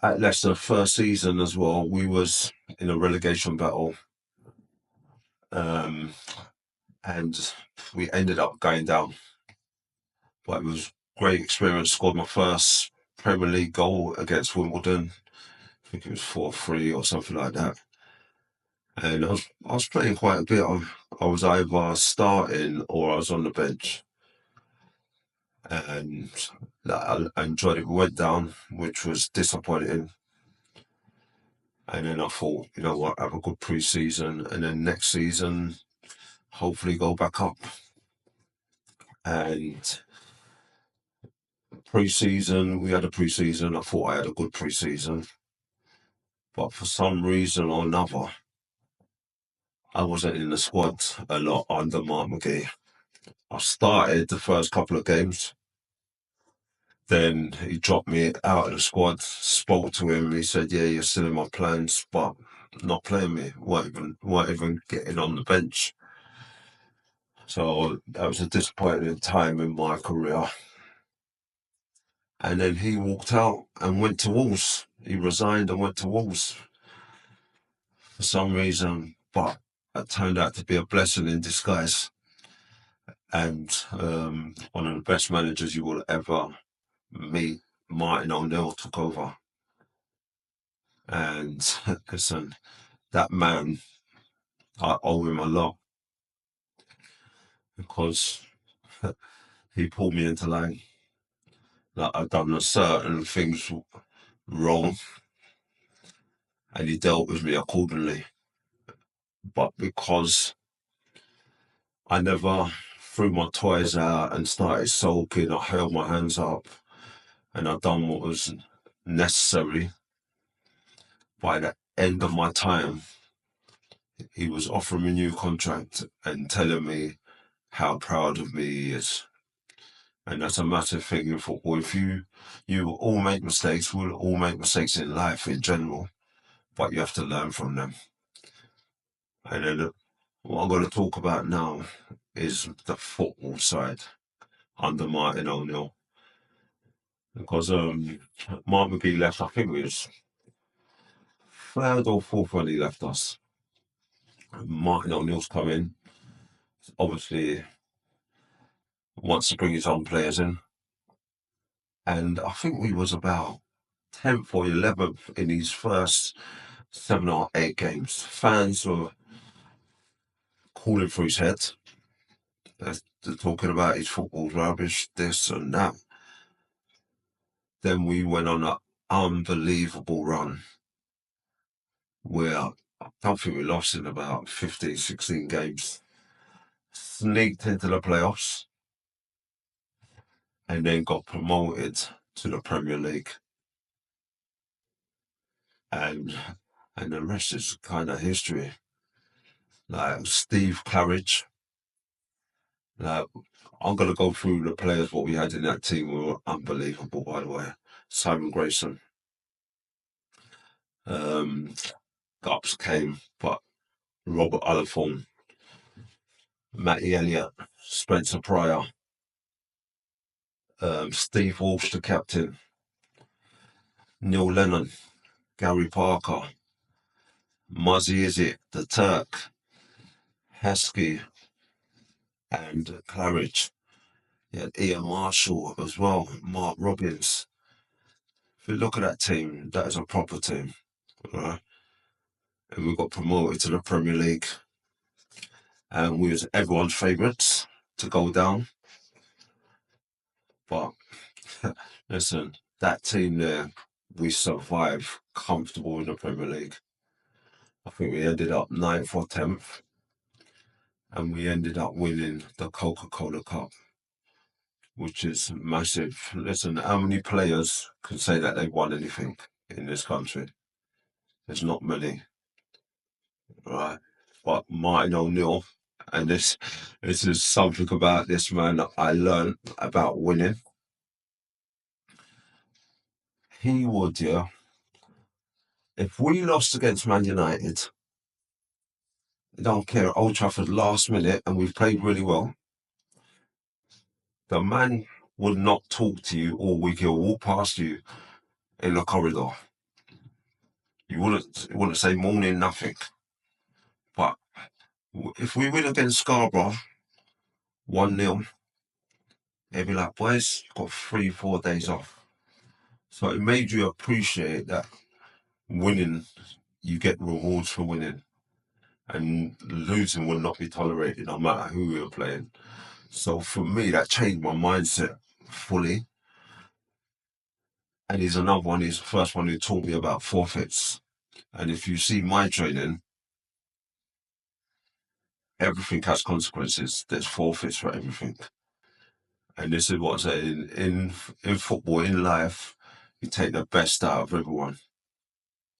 at Leicester first season as well, we was in a relegation battle, um, and we ended up going down. But it was great experience. Scored my first Premier League goal against Wimbledon. I think it was 4-3 or something like that. And I was playing quite a bit. I was either starting or I was on the bench, and I enjoyed it. We went down, which was disappointing. And then I thought, you know what, have a good pre-season, and then next season, hopefully go back up. And pre-season, we had a pre-season. I thought I had a good pre-season, but for some reason or another, I wasn't in the squad a lot under Margate. I started the first couple of games. Then he dropped me out of the squad, spoke to him. He said, yeah, you're still in my plans, but not playing me. Weren't even getting on the bench. So that was a disappointing time in my career. And then he walked out and went to Wolves. He resigned and went to Wolves for some reason, but it turned out to be a blessing in disguise. And one of the best managers you will ever meet, Martin O'Neill, took over. And listen, that man, I owe him a lot because he pulled me into line. Like I've done certain things wrong, and he dealt with me accordingly. But because I never threw my toys out and started sulking, I held my hands up and I done what was necessary. By the end of my time, he was offering me a new contract and telling me how proud of me he is. And that's a massive thing in football. If you all make mistakes, we'll all make mistakes in life in general, but you have to learn from them. And then what I'm going to talk about now is the football side under Martin O'Neill. Because Mark McGee left, I think it was third or fourth when he left us. Martin O'Neill's come in. Obviously, wants to bring his own players in. And I think we was about 10th or 11th in his first 7 or 8 games. Fans were calling for his head. They're talking about his football's rubbish, this and that. Then we went on an unbelievable run where I don't think we lost in about 15, 16 games. Sneaked into the playoffs and then got promoted to the Premier League. And the rest is kind of history. Like Steve Claridge. Like, I'm going to go through the players what we had in that team were unbelievable, by the way. Simon Grayson. Gups came, but Robert Oliphant, Matty Elliott, Spencer Pryor, Steve Walsh, the captain, Neil Lennon, Gary Parker, Muzzy Izzet, the Turk, Heskey, and Claridge. You had Ian Marshall as well, Mark Robbins. If you look at that team, that is a proper team, right? And we got promoted to the Premier League. And we was everyone's favourites to go down. But listen, that team there, we survived comfortable in the Premier League. I think we ended up 9th or 10th. And we ended up winning the Coca-Cola Cup, which is massive. Listen, how many players can say that they've won anything in this country? There's not many, right? But Martin O'Neill, and this is something about this man that I learned about winning. He would, yeah. If we lost against Man United, I don't care, Old Trafford last minute, and we've played really well, the man would not talk to you all week. He'll walk past you in the corridor. You wouldn't say morning nothing. But if we win against Scarborough 1-0, they'd be like, boys, you've got 3-4 days off. So it made you appreciate that winning, you get rewards for winning. And losing will not be tolerated no matter who we were playing. So for me, that changed my mindset fully. And he's another one, he's the first one who taught me about forfeits. And if you see my training, everything has consequences. There's forfeits for everything. And this is what I say in football, in life, you take the best out of everyone.